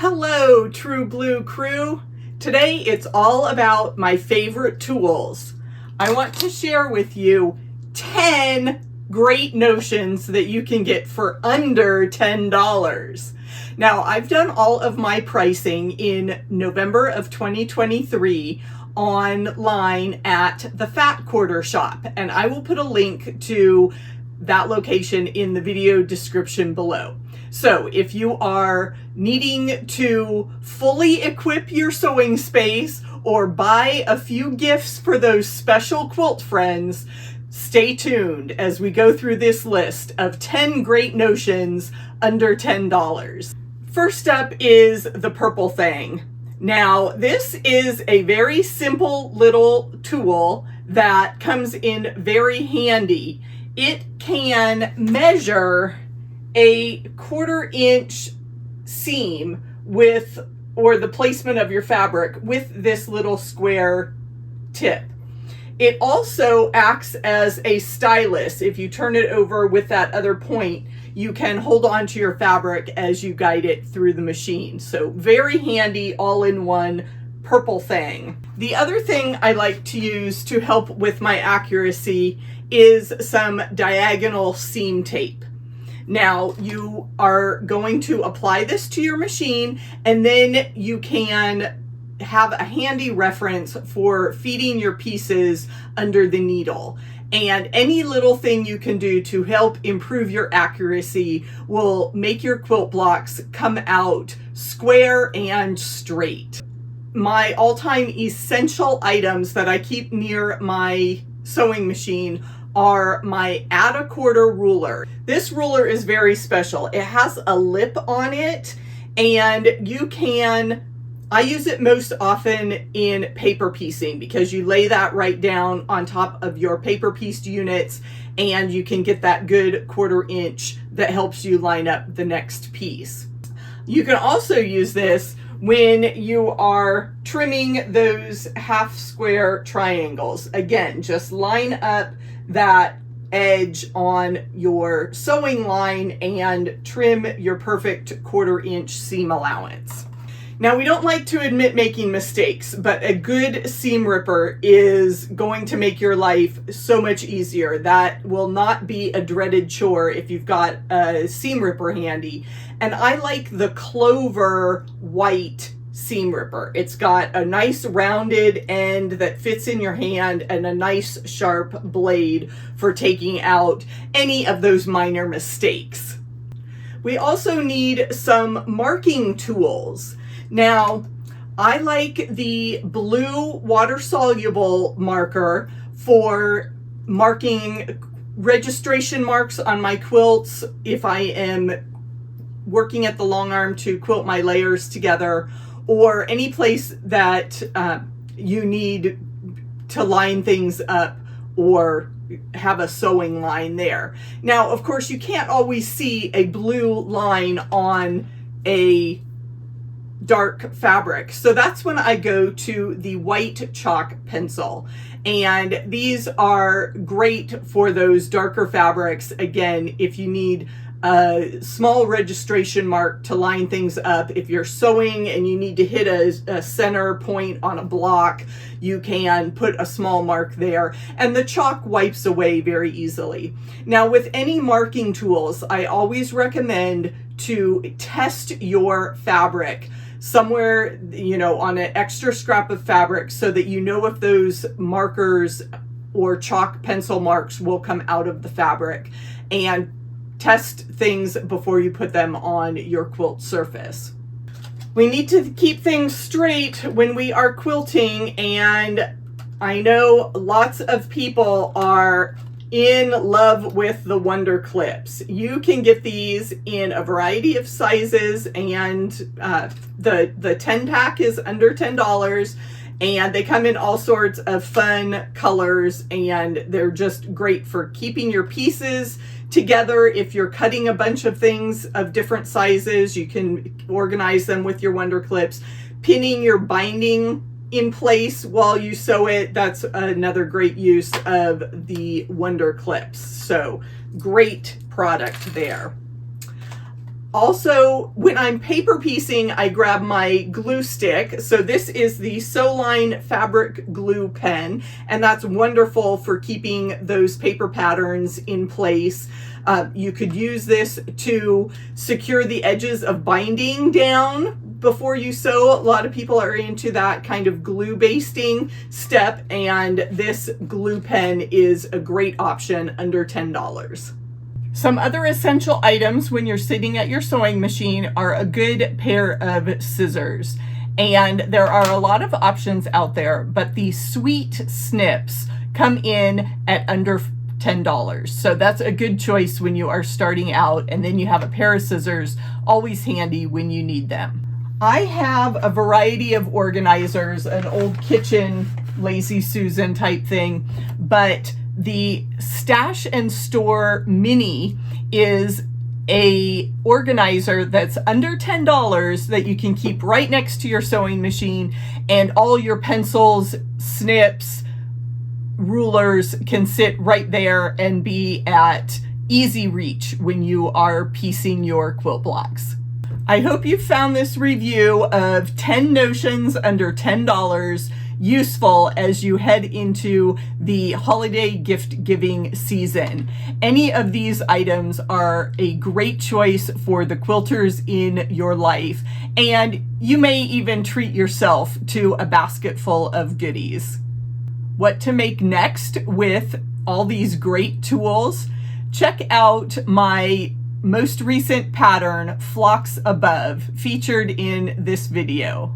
Hello, True Blue crew. Today it's all about my favorite tools. I want to share with you 10 great notions that you can get for under $10. Now, I've done all of my pricing in November of 2023 online at the Fat Quarter Shop, and I will put a link to that location in the video description below. So if you are needing to fully equip your sewing space or buy a few gifts for those special quilt friends, stay tuned as we go through this list of 10 great notions under $10. First up is the purple Thang. Now, this is a very simple little tool that comes in very handy. It can measure a 1/4 inch seam or the placement of your fabric with this little square tip. It also acts as a stylus. If you turn it over with that other point, you can hold on to your fabric as you guide it through the machine. So very handy, all-in-one purple Thang. The other thing I like to use to help with my accuracy is some diagonal seam tape. Now, you are going to apply this to your machine, and then you can have a handy reference for feeding your pieces under the needle. And any little thing you can do to help improve your accuracy will make your quilt blocks come out square and straight. My all-time essential items that I keep near my sewing machine are my add a quarter ruler. This ruler is very special. It has a lip on it, and I use it most often in paper piecing because you lay that right down on top of your paper pieced units and you can get that good 1/4 inch that helps you line up the next piece. You can also use this when you are trimming those half square triangles. Again, just line up that edge on your sewing line and trim your perfect 1/4 inch seam allowance. Now, we don't like to admit making mistakes, but a good seam ripper is going to make your life so much easier. That will not be a dreaded chore if you've got a seam ripper handy. And I like the Clover white seam ripper. It's got a nice rounded end that fits in your hand and a nice sharp blade for taking out any of those minor mistakes. We also need some marking tools. Now, I like the blue water-soluble marker for marking registration marks on my quilts if I am working at the long arm to quilt my layers together, or any place that you need to line things up or have a sewing line there. Now, of course, you can't always see a blue line on a dark fabric. So that's when I go to the white chalk pencil. And these are great for those darker fabrics. Again, if you need a small registration mark to line things up, if you're sewing and you need to hit a center point on a block, you can put a small mark there, and the chalk wipes away very easily. Now, with any marking tools, I always recommend to test your fabric somewhere, on an extra scrap of fabric so that you know if those markers or chalk pencil marks will come out of the fabric, and test things before you put them on your quilt surface. We need to keep things straight when we are quilting, and I know lots of people are in love with the Wonder Clips. You can get these in a variety of sizes, and the 10 pack is under $10, and they come in all sorts of fun colors, and they're just great for keeping your pieces together. If you're cutting a bunch of things of different sizes, you can organize them with your Wonder Clips. Pinning your binding in place while you sew it, that's another great use of the Wonder Clips. So great product there. Also, when I'm paper piecing, I grab my glue stick. So this is the Soline fabric glue pen, and that's wonderful for keeping those paper patterns in place. You could use this to secure the edges of binding down before you sew. A lot of people are into that kind of glue basting step, and this glue pen is a great option under $10. Some other essential items when you're sitting at your sewing machine are a good pair of scissors. And there are a lot of options out there, but the sweet snips come in at under $10. So that's a good choice when you are starting out, and then you have a pair of scissors always handy when you need them. I have a variety of organizers, an old kitchen Lazy Susan type thing, but the Stash and Store Mini is a organizer that's under $10 that you can keep right next to your sewing machine, and all your pencils, snips, rulers can sit right there and be at easy reach when you are piecing your quilt blocks. I hope you found this review of 10 notions under $10 useful as you head into the holiday gift giving season. Any of these items are a great choice for the quilters in your life, and you may even treat yourself to a basket full of goodies. What to make next with all these great tools? Check out my most recent pattern, Flocks Above, featured in this video.